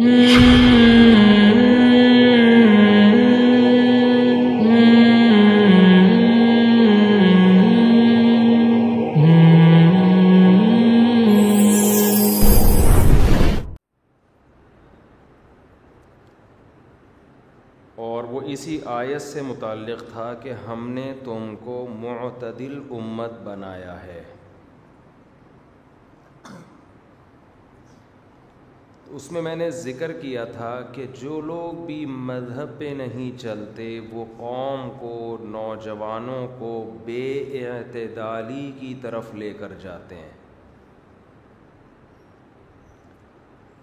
اور وہ اسی آیت سے متعلق تھا کہ ہم نے تم کو معتدل امت بنایا ہے. اس میں نے ذکر کیا تھا کہ جو لوگ بھی مذہب پہ نہیں چلتے وہ قوم کو، نوجوانوں کو بے اعتدالی کی طرف لے کر جاتے ہیں.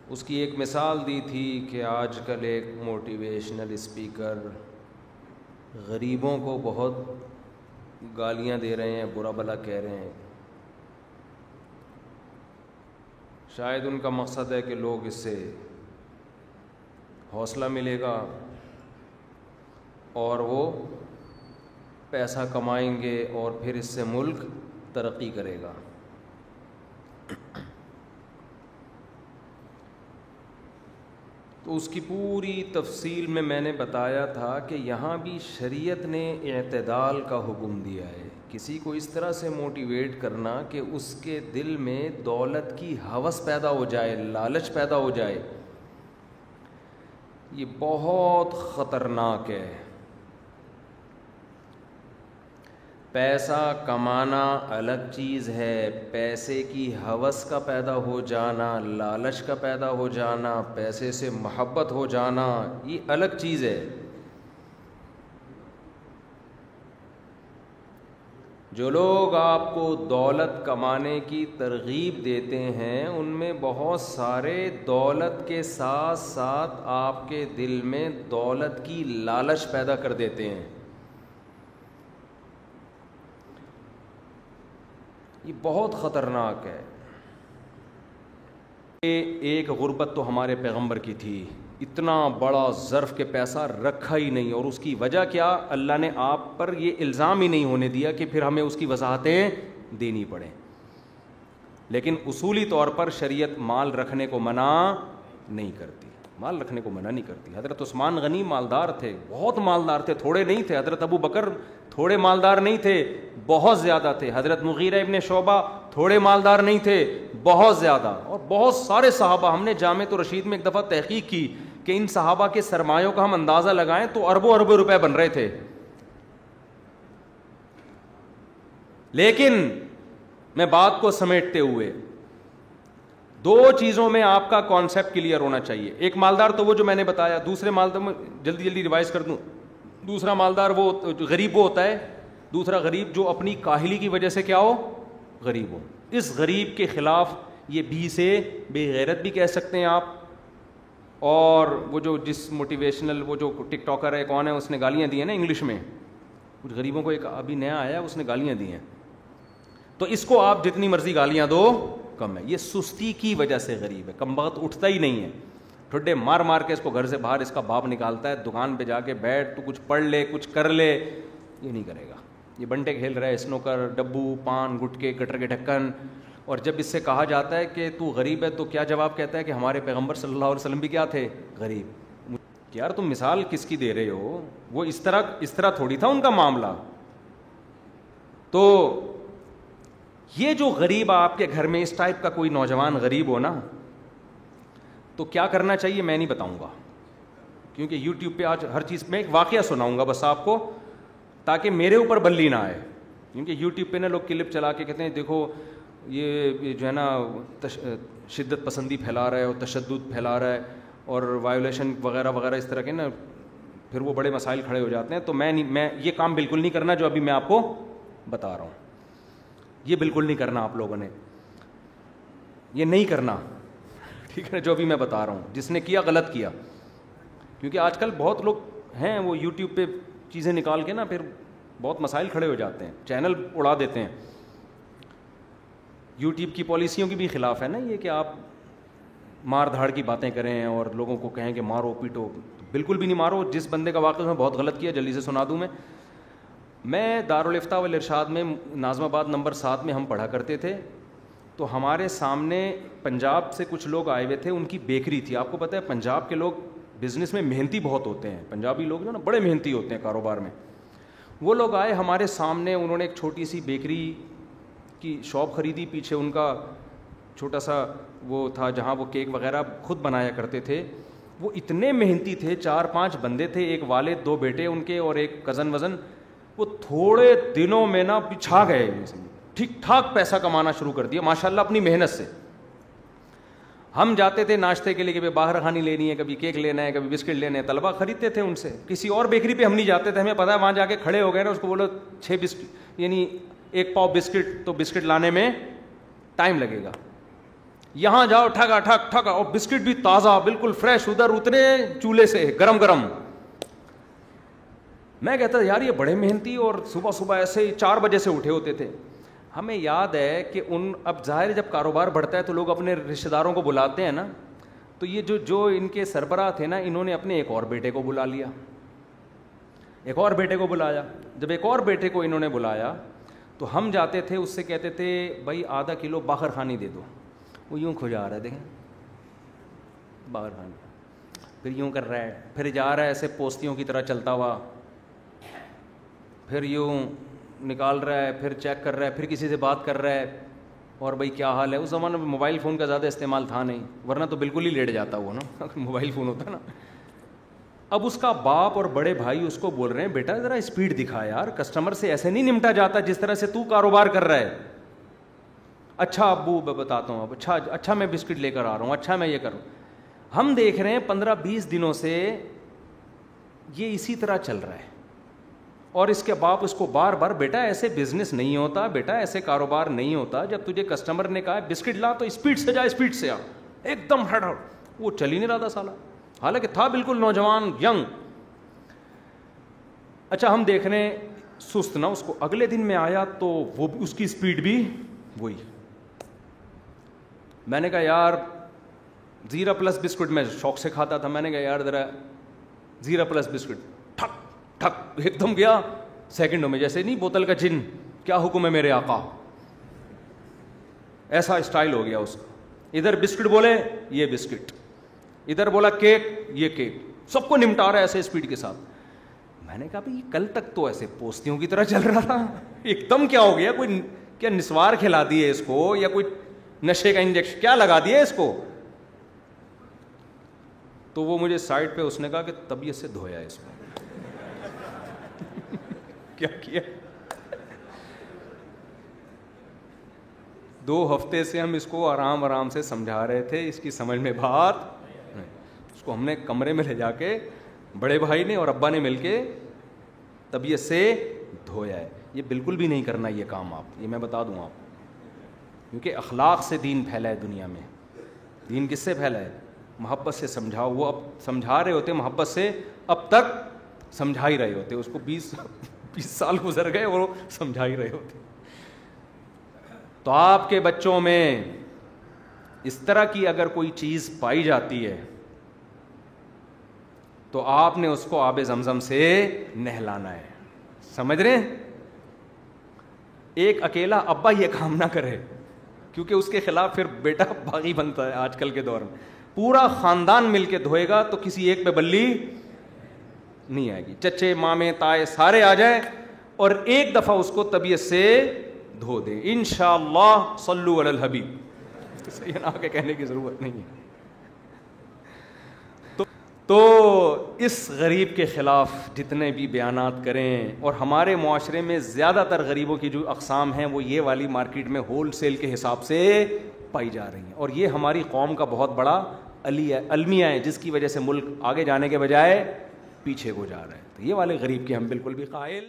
اس کی ایک مثال دی تھی کہ آج کل ایک موٹیویشنل اسپیکر غریبوں کو بہت گالیاں دے رہے ہیں، برا بھلا کہہ رہے ہیں. شاید ان کا مقصد ہے کہ لوگ اس سے حوصلہ ملے گا اور وہ پیسہ کمائیں گے اور پھر اس سے ملک ترقی کرے گا. تو اس کی پوری تفصیل میں نے بتایا تھا کہ یہاں بھی شریعت نے اعتدال کا حکم دیا ہے. کسی کو اس طرح سے موٹیویٹ کرنا کہ اس کے دل میں دولت کی ہوس پیدا ہو جائے، لالچ پیدا ہو جائے، یہ بہت خطرناک ہے. پیسہ کمانا الگ چیز ہے، پیسے کی ہوس کا پیدا ہو جانا، لالچ کا پیدا ہو جانا، پیسے سے محبت ہو جانا، یہ الگ چیز ہے. جو لوگ آپ کو دولت کمانے کی ترغیب دیتے ہیں ان میں بہت سارے دولت کے ساتھ ساتھ آپ کے دل میں دولت کی لالچ پیدا کر دیتے ہیں. یہ بہت خطرناک ہے. ایک غربت تو ہمارے پیغمبر کی تھی، اتنا بڑا ظرف کے پیسہ رکھا ہی نہیں، اور اس کی وجہ کیا؟ اللہ نے آپ پر یہ الزام ہی نہیں ہونے دیا کہ پھر ہمیں اس کی وضاحتیں دینی پڑیں. لیکن اصولی طور پر شریعت مال رکھنے کو منع نہیں کرتی، مال رکھنے کو منع نہیں کرتی. حضرت عثمان غنی مالدار تھے، بہت مالدار تھے، تھوڑے نہیں تھے. حضرت ابو بکر تھوڑے مالدار نہیں تھے، بہت زیادہ تھے. حضرت مغیرہ ابن شعبہ تھوڑے مالدار نہیں تھے، بہت زیادہ. اور بہت سارے صحابہ، ہم نے جامعۃ الرشید میں ایک دفعہ تحقیق کی کہ ان صحابہ کے سرمایوں کا ہم اندازہ لگائیں تو اربوں اربوں روپے بن رہے تھے. لیکن میں بات کو سمیٹتے ہوئے دو چیزوں میں آپ کا کانسیپٹ کلیئر ہونا چاہیے. ایک مالدار تو وہ جو میں نے بتایا، دوسرے مالدار میں جلدی ریوائز کر دوں. دوسرا مالدار وہ غریب وہ ہوتا ہے، دوسرا غریب جو اپنی کاہلی کی وجہ سے کیا ہو، غریب ہو. اس غریب کے خلاف یہ بھی سے بے غیرت بھی کہہ سکتے ہیں آپ. اور وہ جو جس موٹیویشنل وہ جو ٹک ٹاکر ہے، کون ہے، اس نے گالیاں دی ہیں نا انگلش میں. کچھ غریبوں کو ایک ابھی نیا آیا اس نے گالیاں دی ہیں. تو اس کو آپ جتنی مرضی گالیاں دو کم ہے. یہ سستی کی وجہ سے غریب ہے، کم بخت اٹھتا ہی نہیں ہے. ٹھڈے مار مار کے اس کو گھر سے باہر اس کا باپ نکالتا ہے. دکان پہ جا کے بیٹھ، تو کچھ پڑھ لے، کچھ کر لے، یہ نہیں کرے گا. یہ بنٹے کھیل رہا ہے، اسنوکر، ڈبو، پان، گٹکے، گٹر کے ڈھکن. اور جب اس سے کہا جاتا ہے کہ تو غریب ہے تو کیا جواب کہتا ہے کہ ہمارے پیغمبر صلی اللہ علیہ وسلم بھی کیا تھے، غریب. یار تم مثال کس کی دے رہے ہو؟ وہ اس طرح تھوڑی تھا ان کا معاملہ. تو یہ جو غریب آپ کے گھر میں اس ٹائپ کا کوئی نوجوان غریب ہو نا، تو کیا کرنا چاہیے میں نہیں بتاؤں گا، کیونکہ یوٹیوب پہ آج ہر چیز میں ایک واقعہ سناؤں گا بس آپ کو، تاکہ میرے اوپر بلی نہ آئے. کیونکہ یوٹیوب پہ نا لوگ کلپ چلا کے کہتے ہیں دیکھو یہ جو ہے نا شدت پسندی پھیلا رہا ہے اور تشدد پھیلا رہا ہے اور وائیولیشن وغیرہ وغیرہ اس طرح کے نا، پھر وہ بڑے مسائل کھڑے ہو جاتے ہیں. تو میں یہ کام بالکل نہیں کرنا جو ابھی میں آپ کو بتا رہا ہوں. یہ بالکل نہیں کرنا آپ لوگوں نے، یہ نہیں کرنا، ٹھیک ہے؟ جو ابھی میں بتا رہا ہوں، جس نے کیا غلط کیا. کیونکہ آج کل بہت لوگ ہیں وہ یوٹیوب پہ چیزیں نکال کے نا پھر بہت مسائل کھڑے ہو جاتے ہیں، چینل اڑا دیتے ہیں. یوٹیوب کی پالیسیوں کی بھی خلاف ہے نا یہ کہ آپ مار دھاڑ کی باتیں کریں اور لوگوں کو کہیں کہ مارو پیٹو. بالکل بھی نہیں مارو. جس بندے کا واقعہ میں بہت غلط کیا جلدی سے سنا دوں. میں دارالافتاء والارشاد میں ناظم آباد نمبر 7 میں ہم پڑھا کرتے تھے. تو ہمارے سامنے پنجاب سے کچھ لوگ آئے ہوئے تھے, ان کی بیکری تھی. آپ کو پتہ ہے پنجاب کے لوگ بزنس میں محنتی بہت ہوتے ہیں, پنجابی لوگ جو نا بڑے محنتی ہوتے ہیں کاروبار میں. وہ لوگ آئے ہمارے سامنے, انہوں نے ایک چھوٹی سی بیکری کی شاپ خریدی, پیچھے ان کا چھوٹا سا وہ تھا جہاں وہ کیک وغیرہ خود بنایا کرتے تھے. وہ اتنے محنتی تھے, 4-5 بندے تھے, ایک والد 2 بیٹے ان کے اور ایک کزن وزن. وہ تھوڑے دنوں میں نا چھا گئے, ٹھیک ٹھاک پیسہ کمانا شروع کر دیا ماشاءاللہ اپنی محنت سے. ہم جاتے تھے ناشتے کے لیے, کبھی باہر کھانی لینی ہے, کبھی کیک لینا ہے, کبھی بسکٹ لینے ہیں, طلبہ خریدتے تھے ان سے. کسی اور بیکری پہ ہم نہیں جاتے تھے, ہمیں پتا ہے وہاں جا کے کھڑے ہو گئے نا, اس کو بولو 6 بسکٹ یعنی 1 پاؤ بسکٹ, تو بسکٹ لانے میں ٹائم لگے گا. یہاں جاؤ ٹھگا ٹھگ ٹھگا, اور بسکٹ بھی تازہ بالکل فریش, ادھر اتنے چولہے سے گرم گرم. میں کہتا یار یہ بڑے محنتی, اور صبح صبح ایسے 4 بجے سے اٹھے ہوتے تھے. ہمیں یاد ہے کہ اب ظاہر جب کاروبار بڑھتا ہے تو لوگ اپنے رشتہ داروں کو بلاتے ہیں نا, تو یہ جو ان کے سربراہ تھے نا, انہوں نے اپنے ایک اور بیٹے کو بلا لیا, ایک اور بیٹے کو بلایا. جب ایک اور بیٹے کو انہوں نے بلایا تو ہم جاتے تھے, اس سے کہتے تھے بھائی آدھا کلو باخر خانی دے دو. وہ یوں کھجا رہا ہے, دیکھیں باخر خانی, پھر یوں کر رہا ہے, پھر جا رہا ہے ایسے پوستیوں کی طرح چلتا ہوا, پھر یوں نکال رہا ہے, پھر چیک کر رہا ہے, پھر کسی سے بات کر رہا ہے, اور بھائی کیا حال ہے. اس زمانے میں موبائل فون کا زیادہ استعمال تھا نہیں, ورنہ تو بالکل ہی لیٹ جاتا وہ نا اگر موبائل فون ہوتا نا. اب اس کا باپ اور بڑے بھائی اس کو بول رہے ہیں بیٹا ذرا اسپیڈ دکھا یار, کسٹمر سے ایسے نہیں نمٹا جاتا جس طرح سے تو کاروبار کر رہا ہے. اچھا ابو بتاتا ہوں, اب اچھا میں بسکٹ لے کر آ رہا ہوں, اچھا میں یہ کروں. ہم دیکھ رہے ہیں 15-20 دنوں سے یہ اسی طرح چل رہا ہے, اور اس کے باپ اس کو بار بار بیٹا ایسے بزنس نہیں ہوتا, بیٹا ایسے کاروبار نہیں ہوتا. جب تجھے کسٹمر نے کہا بسکٹ لا تو اسپیڈ سے جا, اسپیڈ سے آ, ایک دم ہٹ. وہ چل ہی نہیں رہا تھا سالا, حالانکہ تھا بالکل نوجوان ینگ. اچھا ہم دیکھ رہے ہیں سست نا اس کو. اگلے دن میں آیا تو وہ اس کی اسپیڈ بھی وہی. میں نے کہا یار زیرا پلس بسکٹ میں شوق سے کھاتا تھا, میں نے کہا یار ذرا زیرا پلس بسکٹ, ٹھک ٹھک ایک دم گیا سیکنڈوں میں, جیسے نہیں بوتل کا جن, کیا حکم ہے میرے آقا, ایسا اسٹائل ہو گیا اس کا. ادھر بسکٹ بولے یہ بسکٹ, ادھر بولا کیک یہ کیک, سب کو نمٹا رہا ہے ایسے اسپیڈ کے ساتھ. میں نے کہا بھائی کل تک تو ایسے پوستیوں کی طرح چل رہا تھا, ایک دم کیا ہو گیا, کوئی کیا نسوار کھلا دیے اس کو, یا کوئی نشے کا انجیکشن کیا لگا دیا اس کو. تو وہ مجھے سائڈ پہ اس نے کہا کہ طبیعت سے دھویا اس کو. کیا 2 ہفتے سے ہم اس کو آرام سے سمجھا رہے تھے, اس کی سمجھ میں بات. اس کو ہم نے کمرے میں لے جا کے بڑے بھائی نے اور ابا نے مل کے طبیعت سے دھویا ہے. یہ بالکل بھی نہیں کرنا یہ کام آپ, یہ میں بتا دوں آپ, کیونکہ اخلاق سے دین پھیلا ہے دنیا میں. دین کس سے پھیلا ہے؟ محبت سے سمجھاؤ. وہ اب سمجھا رہے ہوتے محبت سے, اب تک سمجھا ہی رہے ہوتے, اس کو 20 سال گزر گئے اور سمجھا ہی رہے ہوتے. تو آپ کے بچوں میں اس طرح کی اگر کوئی چیز پائی جاتی ہے تو آپ نے اس کو آب زمزم سے نہلانا ہے. سمجھ رہے ہیں؟ ایک اکیلا ابا یہ کام نہ کرے, کیونکہ اس کے خلاف پھر بیٹا باغی بنتا ہے آج کل کے دور میں. پورا خاندان مل کے دھوئے گا تو کسی ایک پہ بلی نہیں آئے گی. چچے مامے تائے سارے آ جائیں اور ایک دفعہ اس کو طبیعت سے دھو دیں, انشاءاللہ صلو علی الحبیب. صحیح نہ کے کہنے کی ضرورت نہیں ہے. تو اس غریب کے خلاف جتنے بھی بیانات کریں, اور ہمارے معاشرے میں زیادہ تر غریبوں کی جو اقسام ہیں وہ یہ والی مارکیٹ میں ہول سیل کے حساب سے پائی جا رہی ہیں, اور یہ ہماری قوم کا بہت بڑا المیہ ہے جس کی وجہ سے ملک آگے جانے کے بجائے پیچھے کو جا رہا ہے. تو یہ والے غریب کے ہم بالکل بھی قائل